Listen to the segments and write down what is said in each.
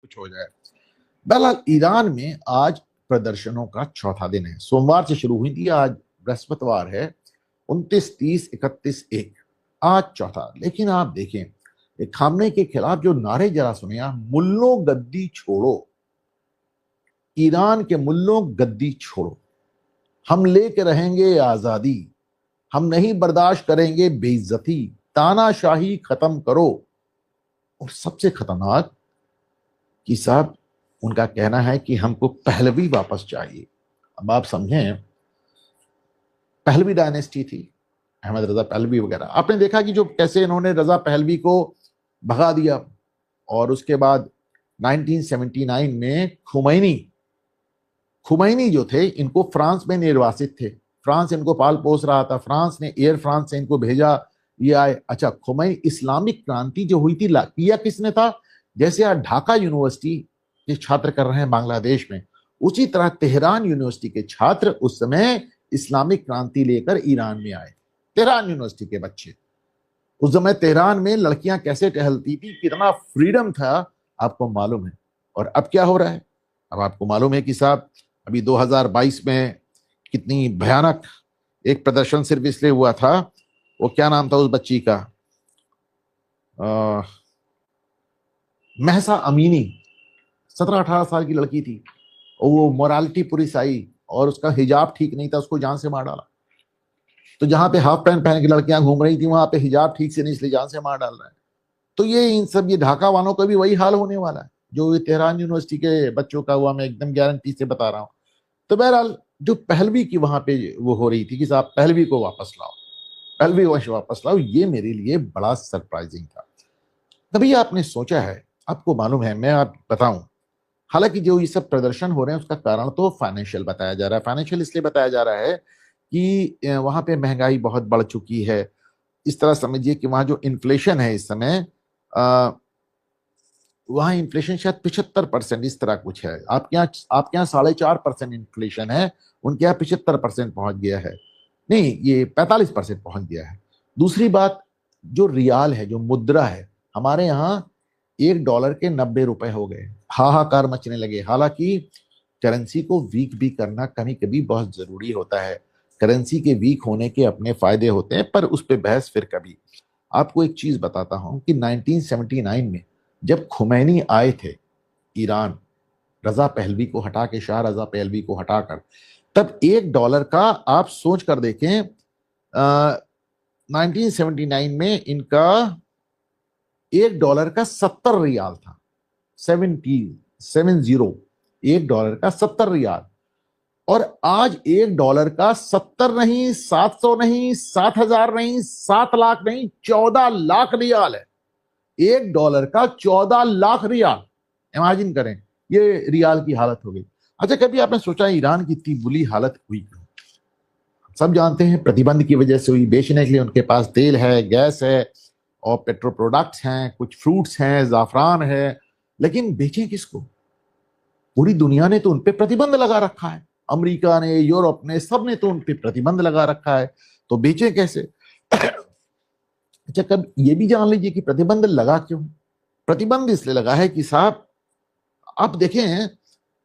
कुछ हो जाए। बहरहाल ईरान में आज प्रदर्शनों का चौथा दिन है। सोमवार से शुरू हुई थी, आज बृहस्पतिवार है। 29, 30, 31, 1, आज चौथा। लेकिन आप देखें खामने के खिलाफ जो नारे जरा सुने आप, मुल्लों गद्दी छोड़ो, ईरान के मुल्लों गद्दी छोड़ो, हम लेके रहेंगे आजादी, हम नहीं बर्दाश्त करेंगे बेइज्जती, तानाशाही खत्म करो। और सबसे खतरनाक कि साहब उनका कहना है कि हमको पहलवी वापस चाहिए। अब आप समझें, पहलवी डायनेस्टी थी, अहमद रजा पहलवी वगैरह। आपने देखा कि जो कैसे इन्होंने रजा पहलवी को भगा दिया, और उसके बाद 1979 में खुमैनी जो थे, इनको फ्रांस में निर्वासित थे, फ्रांस इनको पाल पोस रहा था, फ्रांस ने एयर फ्रांस से इनको भेजा, ये आए। अच्छा, खुमैनी, इस्लामिक क्रांति जो हुई थी किया किसने था? जैसे आज ढाका यूनिवर्सिटी के छात्र कर रहे हैं बांग्लादेश में, उसी तरह तेहरान यूनिवर्सिटी के छात्र उस समय इस्लामिक क्रांति लेकर ईरान में आए। तेहरान यूनिवर्सिटी के बच्चे, उस समय तेहरान में लड़कियां कैसे टहलती थी, कितना फ्रीडम था, आपको मालूम है। और अब क्या हो रहा है? अब आपको मालूम है कि साहब अभी 2022 में कितनी भयानक एक प्रदर्शन सिर्फ इसलिए हुआ था, वो क्या नाम था उस बच्ची का, महसा अमीनी, 17-18 साल की लड़की थी, और वो मोरालिटी पुलिस आई और उसका हिजाब ठीक नहीं था, उसको जान से मार डाला। तो जहां पे हाफ पैंट पहन के लड़कियां घूम रही थी, वहां पे हिजाब ठीक से नहीं, इसलिए जान से मार डाल रहा है। तो ये ढाका वालों का भी वही हाल होने वाला है जो तेहरान यूनिवर्सिटी के बच्चों का हुआ, मैं एकदम गारंटी से बता रहा हूं। तो बहरहाल जो पहलवी की वहां पे वो हो रही थी कि साहब पहलवी को वापस लाओ, पहलवी वंश वापस लाओ, ये मेरे लिए बड़ा सरप्राइजिंग था। तभी आपने सोचा है, आपको मालूम है, मैं आप बताऊं, हालांकि जो ये सब प्रदर्शन हो रहे हैं उसका कारण तो फाइनेंशियल बताया जा रहा है। फाइनेंशियल इसलिए बताया जा रहा है कि वहां पे महंगाई बहुत बढ़ चुकी है। इस तरह समझिए कि वहां जो इन्फ्लेशन है इस समय, वहां इन्फ्लेशन शायद 75%, इस तरह कुछ है। आपके यहाँ 4.5% इन्फ्लेशन है, उनके यहाँ 75% पहुंच गया है, नहीं ये 45% पहुंच गया है। दूसरी बात, जो रियाल है, जो मुद्रा है, हमारे यहाँ $1 के 90 रुपए हो गए, हाहाकार मचने लगे। हालांकि करेंसी को वीक भी करना कभी कभी बहुत जरूरी होता है, करेंसी के वीक होने के अपने फायदे होते हैं, पर उस पर बहस फिर कभी। आपको एक चीज बताता हूं कि 1979 में जब खुमैनी आए थे ईरान, रजा पहलवी को हटा के, शाह रजा पहलवी को हटाकर, तब $1 का आप सोच कर देखें, 1979 में इनका $1 का 70 रियाल था, 70, $1 का 70 रियाल। और आज $1 का 70 नहीं, 700 नहीं, 7,000 नहीं, 7 लाख नहीं, 14 लाख रियाल है। $1 का 14 लाख रियाल, इमेजिन करें, ये रियाल की हालत हो गई। अच्छा, कभी आपने सोचा ईरान की इतनी बुरी हालत हुई क्यों? सब जानते हैं प्रतिबंध की वजह से हुई। बेचने के लिए उनके पास तेल है, गैस है, और पेट्रो प्रोडक्ट्स हैं, कुछ फ्रूट्स हैं, जाफरान है, लेकिन बेचें किसको? पूरी दुनिया ने तो उनपे प्रतिबंध लगा रखा है, अमेरिका ने, यूरोप ने, सब ने तो उनपे प्रतिबंध लगा रखा है, तो बेचें कैसे? अच्छा, कब ये भी जान लीजिए कि प्रतिबंध लगा क्यों? प्रतिबंध इसलिए लगा है कि साहब आप देखें,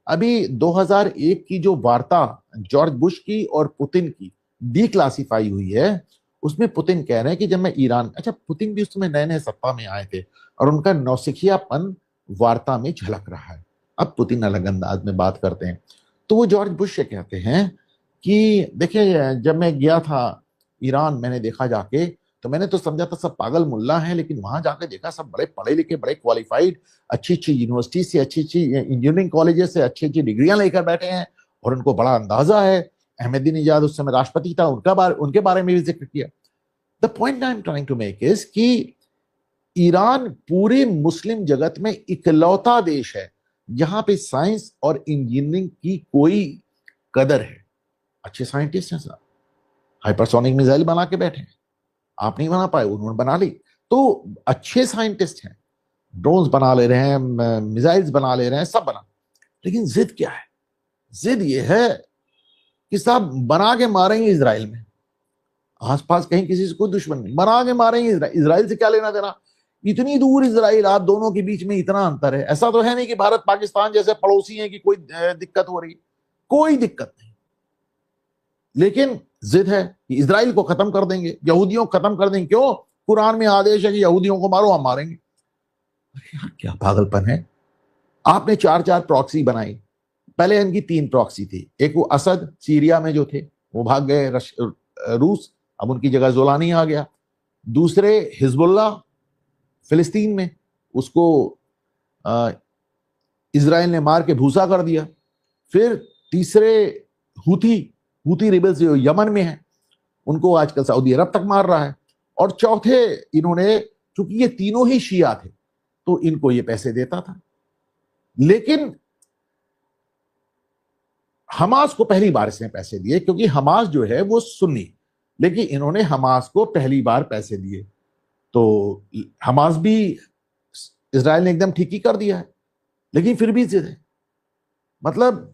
अभी 2001 की जो वार्ता जॉर्ज बुश की और पुतिन की डिक्लासिफाई हुई है, उसमें पुतिन कह रहे हैं कि जब मैं ईरान, अच्छा पुतिन भी उस समय नए नए सत्ता में आए थे और उनका नौसिखियापन वार्ता में झलक रहा है। अब पुतिन अलग अंदाज में बात करते हैं, तो वो जॉर्ज बुश से कहते हैं कि देखिए, जब मैं गया था ईरान, मैंने देखा जाके, तो मैंने तो समझा था सब पागल मुल्ला हैं, लेकिन वहां जाके देखा सब बड़े पढ़े लिखे, बड़े क्वालिफाइड, अच्छी अच्छी यूनिवर्सिटी से, अच्छी अच्छी इंजीनियरिंग कॉलेजेस से अच्छी अच्छी डिग्रियां लेकर बैठे हैं, और उनको बड़ा अंदाजा है। अहमदीनेजाद उस समय राष्ट्रपति था, उनके बारे में भी जिक्र किया। The point I am trying to make is कि ईरान पूरे मुस्लिम जगत में इकलौता देश है जहां पे साइंस और इंजीनियरिंग की कोई कदर है। अच्छे साइंटिस्ट हैं साहब, हाइपरसोनिक मिसाइल बना के बैठे हैं, आप नहीं बना पाए, उन्होंने बना ली। तो अच्छे साइंटिस्ट हैं, ड्रोन्स बना ले रहे हैं, मिसाइल्स बना ले रहे हैं, सब बना। लेकिन जिद क्या है? जिद ये है कि साहब बना के मारेंगे इसराइल में, आसपास कहीं किसी से कोई दुश्मन नहीं, बना के मारेंगे इसराइल से क्या लेना देना? इतनी दूर इजराइल, आप दोनों के बीच में इतना अंतर है। ऐसा तो है नहीं कि भारत पाकिस्तान जैसे पड़ोसी हैं कि कोई दिक्कत हो रही, कोई दिक्कत नहीं। लेकिन जिद है कि इजराइल को खत्म कर देंगे, यहूदियों को खत्म कर देंगे। क्यों? कुरान में आदेश है कि यहूदियों को मारो, हम मारेंगे। यार क्या पागलपन है। आपने 4-4 प्रॉक्सी बनाई। पहले इनकी 3 प्रॉक्सी थी। एक वो असद सीरिया में जो थे, वो भाग गए रूस, अब उनकी जगह जोलानी आ गया। दूसरे हिजबुल्लाह फिलिस्तीन में, उसको इजराइल ने मार के भूसा कर दिया। फिर तीसरे हूती रिबल्स जो यमन में है, उनको आजकल सऊदी अरब तक मार रहा है। और चौथे इन्होंने, चूंकि ये तीनों ही शिया थे, तो इनको ये पैसे देता था। लेकिन हमास को पहली बार इसने पैसे दिए, क्योंकि हमास जो है वो सुन्नी, लेकिन इन्होंने हमास को पहली बार पैसे दिए। तो हमास भी इजराइल ने एकदम ठीक ही कर दिया है, लेकिन फिर भी जिद है। मतलब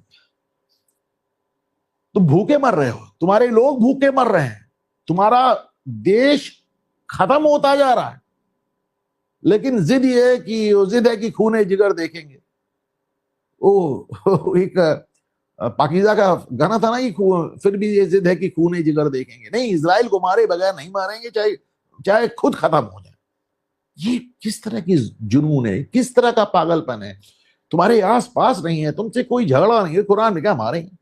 तुम भूखे मर रहे हो, तुम्हारे लोग भूखे मर रहे हैं, तुम्हारा देश खत्म होता जा रहा है, लेकिन जिद ये है कि खूने जिगर देखेंगे। ओ एक पाकीज़ा का गाना था ना, कि फिर भी ये जिद है कि खूने जिगर देखेंगे। नहीं, इजराइल को मारे बगैर नहीं मारेंगे, चाहे चाहे खुद खत्म हो जाए। ये किस तरह की जुनून है, किस तरह का पागलपन है। तुम्हारे आस पास नहीं है, तुमसे कोई झगड़ा नहीं है, कुरान में क्या मारेंगे।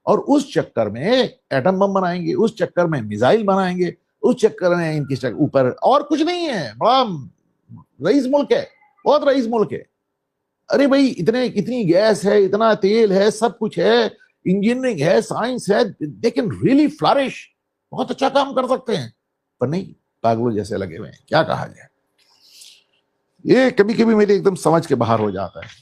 और उस चक्कर में एटम बम बनाएंगे, उस चक्कर में मिसाइल बनाएंगे, उस चक्कर में इनके ऊपर और कुछ नहीं है। बड़ा रईस मुल्क है, बहुत रईस मुल्क है। अरे भाई, इतनी गैस है, इतना तेल है, सब कुछ है, इंजीनियरिंग है, साइंस है, दे कैन रियली फ्लरिश, बहुत अच्छा काम कर सकते हैं। पर नहीं, पागलों जैसे लगे हुए हैं। क्या कहा जाए, ये कभी कभी मेरे एकदम समझ के बाहर हो जाता है।